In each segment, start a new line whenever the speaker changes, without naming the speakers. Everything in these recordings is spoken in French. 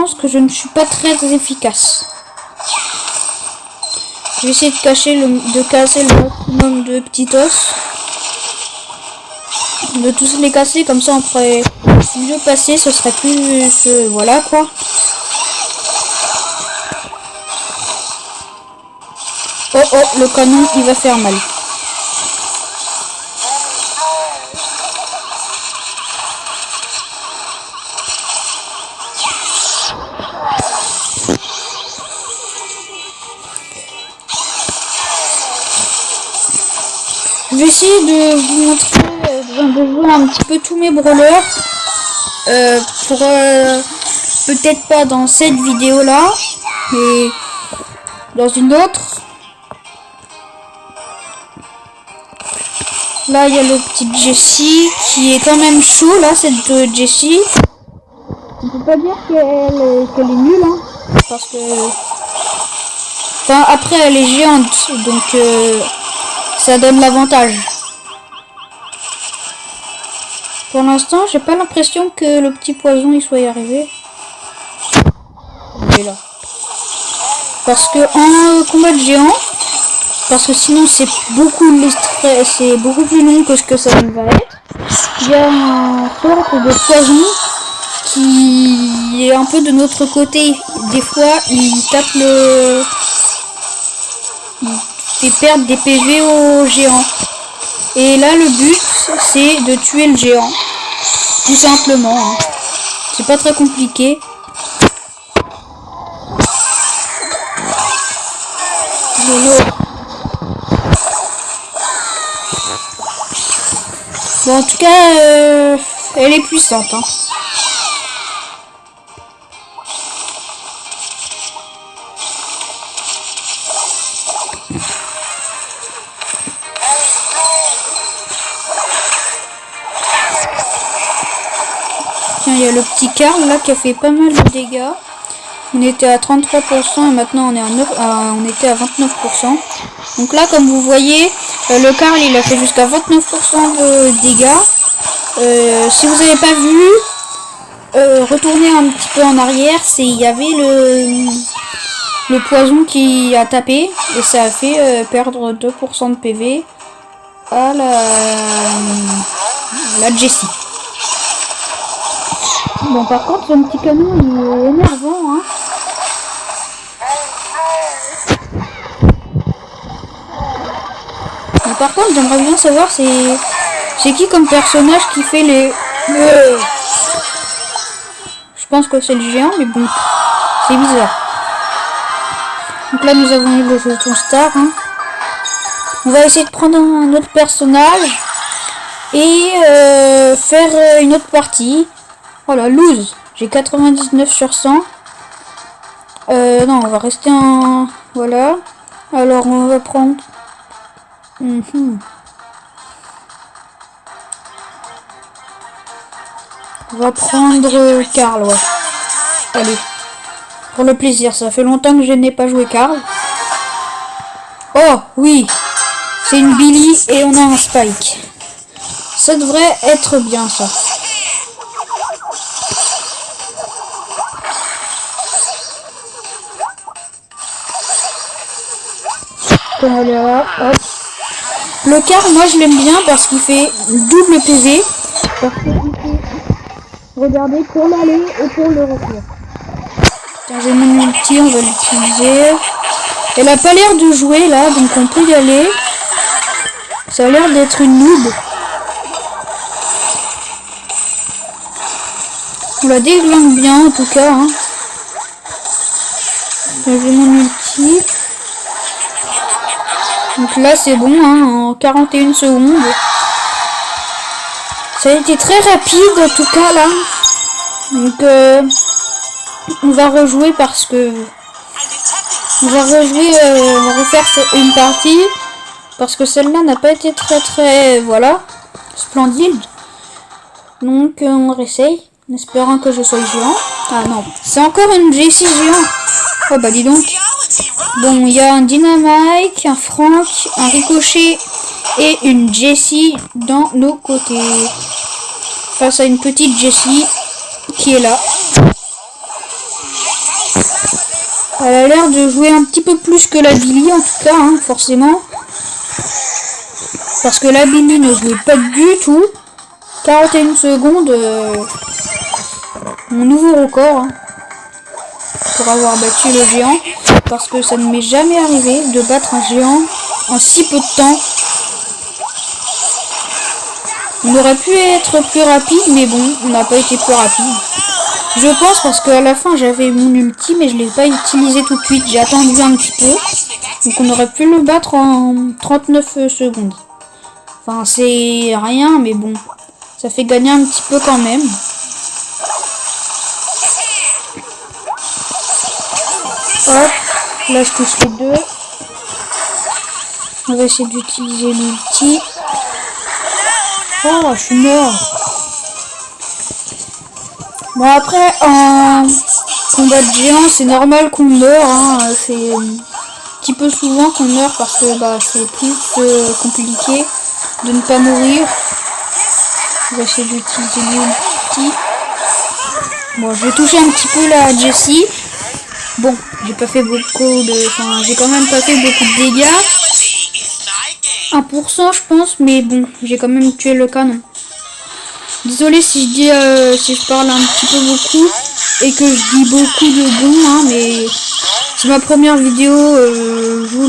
pense que je ne suis pas très efficace. Je vais essayer de casser le maximum de petits os. De tous les casser, comme ça on pourrait mieux passer, ce serait plus... voilà quoi. Oh oh, le canon il va faire mal. Je vais essayer de vous montrer, de jouer un petit peu tous mes brawlers. Pour peut-être pas dans cette vidéo là, mais dans une autre. Là il y a le petit Jessie qui est quand même chaud là, cette Jessie. On peut pas dire qu'elle est nulle hein, parce que enfin après elle est géante donc ça donne l'avantage. Pour l'instant, j'ai pas l'impression que le petit poison il soit y arrivé. Il est là. Parce que en combat de géant, parce que sinon c'est beaucoup plus long que ce que ça va être. Il y a un sorte de poison qui est un peu de notre côté. Des fois, il tape il fait perdre des PV au géant. Et là, le but, c'est de tuer le géant. Tout simplement. Hein. C'est pas très compliqué. Bon, en tout cas, elle est puissante. Hein. Il y a le petit Karl là qui a fait pas mal de dégâts. On était à 33% et maintenant on est on était à 29%. Donc là comme vous voyez, le Karl il a fait jusqu'à 29% de dégâts. Si vous n'avez pas vu, retournez un petit peu en arrière, il y avait le poison qui a tapé et ça a fait perdre 2% de PV à la Jessie. Bon, par contre, son petit canon, il est énervant, hein. Mais par contre, j'aimerais bien savoir c'est qui comme personnage qui fait les... Je pense que c'est le géant, mais bon, c'est bizarre. Donc là, nous avons eu le jeton star, hein. On va essayer de prendre un autre personnage et faire une autre partie. Voilà, lose. J'ai 99 sur 100. Non, on va rester en... Voilà. Alors, on va prendre... On va prendre Karl, ouais. Allez. Pour le plaisir, ça fait longtemps que je n'ai pas joué Karl. Oh, oui. C'est une Billy et on a un Spike. Ça devrait être bien, ça. Voilà, hop. Le Karl, moi je l'aime bien parce qu'il fait double PV. Parce qu'il fait regarder pour l'aller et pour le retour. J'ai mon ulti, on va l'utiliser. Elle a pas l'air de jouer là, donc on peut y aller. Ça a l'air d'être une noob. On la déglingue bien en tout cas. Hein. J'ai mon ulti. Donc là c'est bon, hein, en 41 secondes. Ça a été très rapide en tout cas là. Donc on va rejouer parce que... On va refaire une partie. Parce que celle-là n'a pas été très... Voilà. Splendide. Donc on réessaye. En espérant que je sois géant. Ah non. C'est encore une Jessie géant. Oh bah dis donc. Bon, il y a un Dynamite, un Frank, un Ricochet et une Jessie dans nos côtés. Face à une petite Jessie qui est là. Elle a l'air de jouer un petit peu plus que la Billy en tout cas, hein, forcément. Parce que la Billy ne jouait pas du tout. 41 secondes, mon nouveau record, hein, pour avoir battu le géant. Parce que ça ne m'est jamais arrivé de battre un géant en si peu de temps. On aurait pu être plus rapide, mais bon, on n'a pas été plus rapide. Je pense parce qu'à la fin j'avais mon ulti, mais je ne l'ai pas utilisé tout de suite. J'ai attendu un petit peu. Donc on aurait pu le battre en 39 secondes. Enfin c'est rien, mais bon. Ça fait gagner un petit peu quand même. Hop, là je touche les deux. On va essayer d'utiliser l'ulti. Oh, je suis mort. Bon après, en combat de géant, c'est normal qu'on meurt. Hein. C'est un petit peu souvent qu'on meurt parce que bah, c'est plus compliqué de ne pas mourir. On va essayer d'utiliser l'ulti. Bon, je vais toucher un petit peu la Jessie. Bon, j'ai pas fait beaucoup de... Enfin, j'ai quand même pas fait beaucoup de dégâts. 1% je pense, mais bon, j'ai quand même tué le canon. Désolé si je dis, si je parle un petit peu beaucoup et que je dis beaucoup de bon, hein, mais c'est ma première vidéo, je vous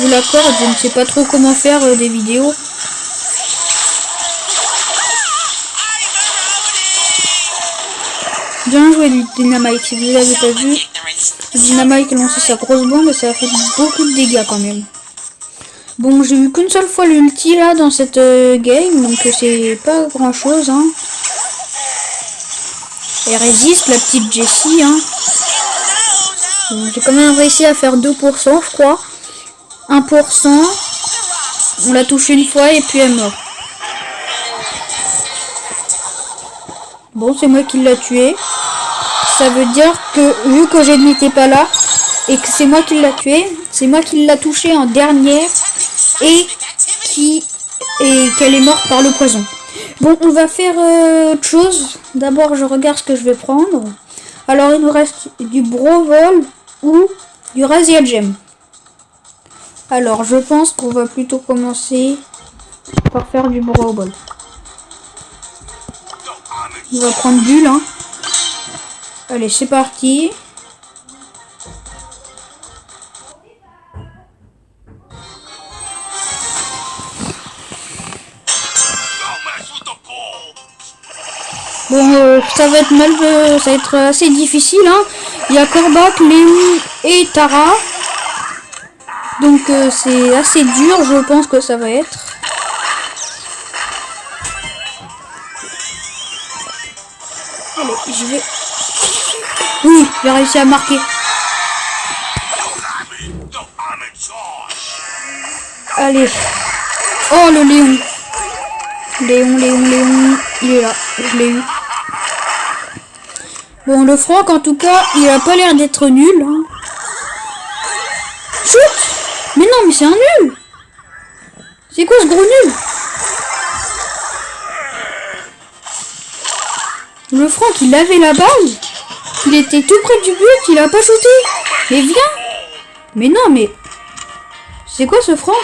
l'accorde, je ne sais pas trop comment faire des vidéos. Bien joué Dynamite, si vous l'avez pas vu, Dynamite a lancé sa grosse bombe et ça a fait beaucoup de dégâts quand même. Bon, j'ai eu qu'une seule fois l'ulti là dans cette game, donc c'est pas grand chose. Hein. Elle résiste, la petite Jessie. Hein. Bon, j'ai quand même réussi à faire 2%, je crois. 1%. On l'a touché une fois et puis elle meurt. Bon, c'est moi qui l'a tué. Ça veut dire que vu que je n'étais pas là et que c'est moi qui l'a tué, c'est moi qui l'a touché en dernière. Et qu'elle est morte par le poison. Bon, on va faire autre chose. D'abord, je regarde ce que je vais prendre. Alors, il nous reste du Brovol ou du Razia Gem. Alors, je pense qu'on va plutôt commencer par faire du Brovol. On va prendre Bulle. Hein. Allez, c'est parti. Bon, ça va être assez difficile. Hein. Il y a Corbac, Léon et Tara. Donc c'est assez dur, je pense que ça va être. Allez, j'y vais. Oui, j'ai réussi à marquer. Allez. Oh, le Léon. Léon. Il est là. Je l'ai eu. Bon, le Franck, en tout cas, il a pas l'air d'être nul. Hein. Chut! Mais non, mais c'est un nul! C'est quoi ce gros nul? Le Franck, il avait la balle. Il était tout près du but, il a pas shooté. Mais viens! Mais non, mais... C'est quoi ce Franck?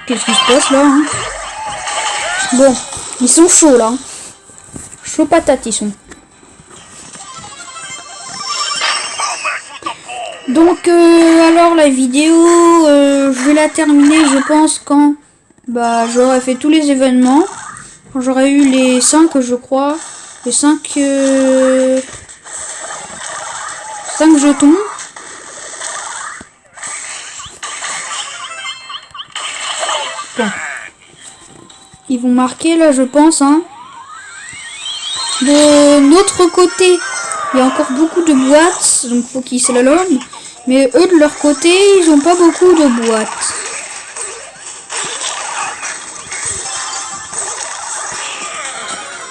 Qu'est-ce qui se passe là hein? Bon, ils sont chauds là. Chaud patate ils sont. Donc alors la vidéo, je vais la terminer je pense quand j'aurai fait tous les événements. Quand j'aurai eu les 5 je crois. Les 5 jetons. Bon. Ils vont marquer là je pense hein. De notre côté il y a encore beaucoup de boîtes donc faut qu'ils slalomment, mais eux de leur côté ils ont pas beaucoup de boîtes.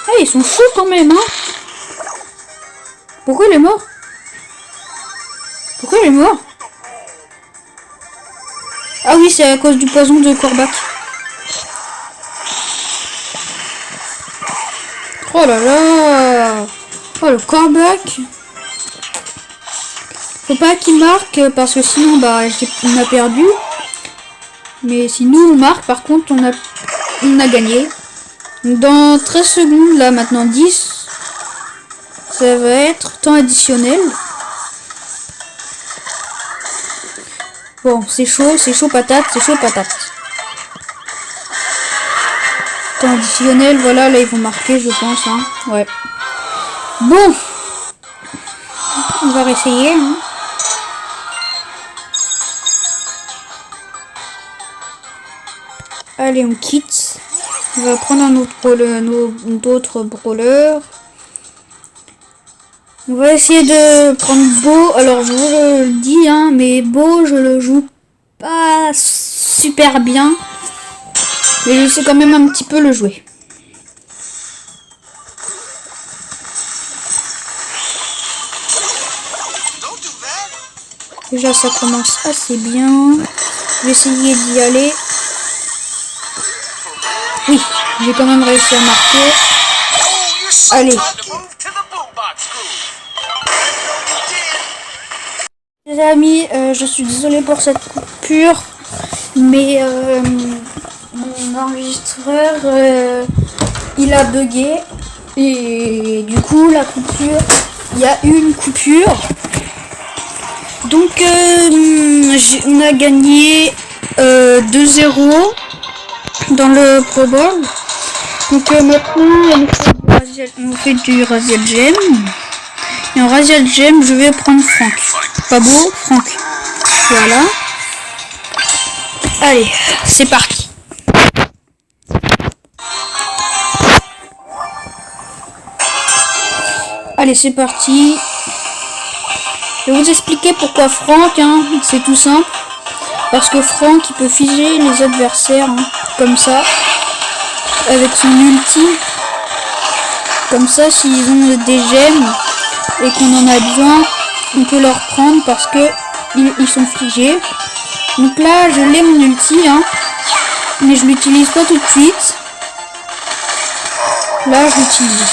Ah ils sont chauds quand même hein. Pourquoi il est mort? Pourquoi il est mort? Ah oui c'est à cause du poison de Corbac. Oh là là! Oh, le corback. Faut pas qu'il marque parce que sinon bah on a perdu. Mais si nous on marque, par contre on a gagné. Dans 13 secondes là maintenant 10. Ça va être temps additionnel. Bon, c'est chaud patate, c'est chaud patate. Temps additionnel, voilà, là ils vont marquer je pense hein. Ouais. Bon. On va réessayer hein. Allez, on quitte. On va prendre un autre d'autres brawlers. On va essayer de prendre Beau. Alors, je vous le dis, hein, mais Beau, je le joue pas super bien. Mais je sais quand même un petit peu le jouer. Déjà, ça commence assez bien. Je vais essayer d'y aller. Oui, j'ai quand même réussi à marquer. Allez. Les amis, je suis désolée pour cette coupure, mais mon enregistreur, il a bugué. Et du coup, la coupure, il y a eu une coupure. Donc, on a gagné 2-0. Dans le Pro Bowl. Donc maintenant on fait du Razia Gem. Et en Razia Gem je vais prendre Franck. Pas beau, Franck. Voilà. Allez, c'est parti. Allez, c'est parti. Je vais vous expliquer pourquoi Franck, hein, c'est tout simple. Parce que Franck il peut figer les adversaires hein, comme ça avec son ulti. Comme ça s'ils ont des gemmes et qu'on en a besoin, on peut leur prendre parce que ils sont figés. Donc là je l'ai mon ulti hein, mais je l'utilise pas tout de suite. Là je l'utilise.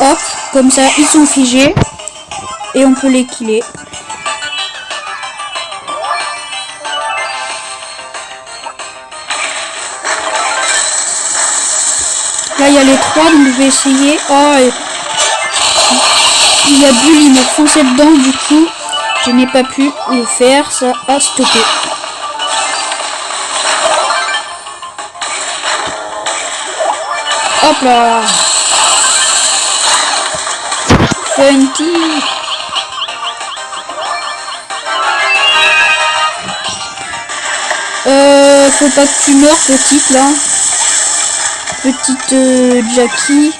Hop, comme ça ils sont figés et on peut les killer. Là il y a les trois donc je vais essayer. Oh, il y a Bull, il m'a foncé dedans du coup je n'ai pas pu le faire, ça a stoppé. Hop là. Funky. Faut pas que tu meurs petite là. Petite Jackie.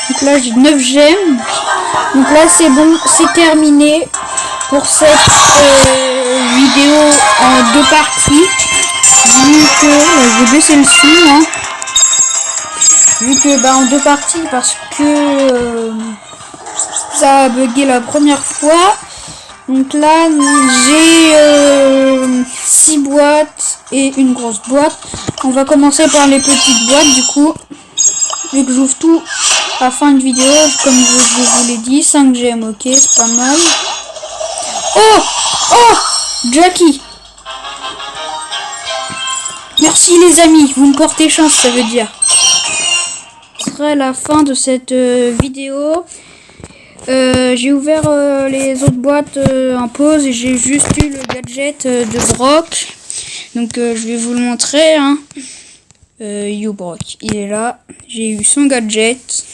Donc là j'ai 9 gemmes. Donc là c'est bon, c'est terminé pour cette vidéo en 2 parties. Vu que je vais baisser le son hein. Vu que en 2 parties parce que ça a bugué la première fois. Donc là j'ai 6 boîtes et une grosse boîte. On va commencer par les petites boîtes du coup. Vu que j'ouvre tout à la fin de vidéo, comme je vous l'ai dit, 5 gemmes, ok, c'est pas mal. Oh, Jackie. Merci les amis, vous me portez chance, ça veut dire. Ce serait la fin de cette vidéo. J'ai ouvert les autres boîtes en pause et j'ai juste eu le gadget de Brock. Donc je vais vous le montrer. Hein. Brock, il est là. J'ai eu son gadget.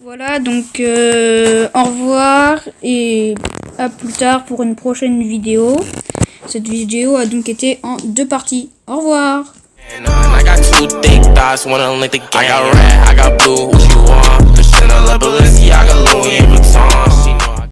Voilà, donc au revoir et à plus tard pour une prochaine vidéo. Cette vidéo a donc été en 2 parties. Au revoir. I got 2 thick thighs, one of them I got red, I got blue, what you want? The Chanel, Balenciaga, Louis Vuitton.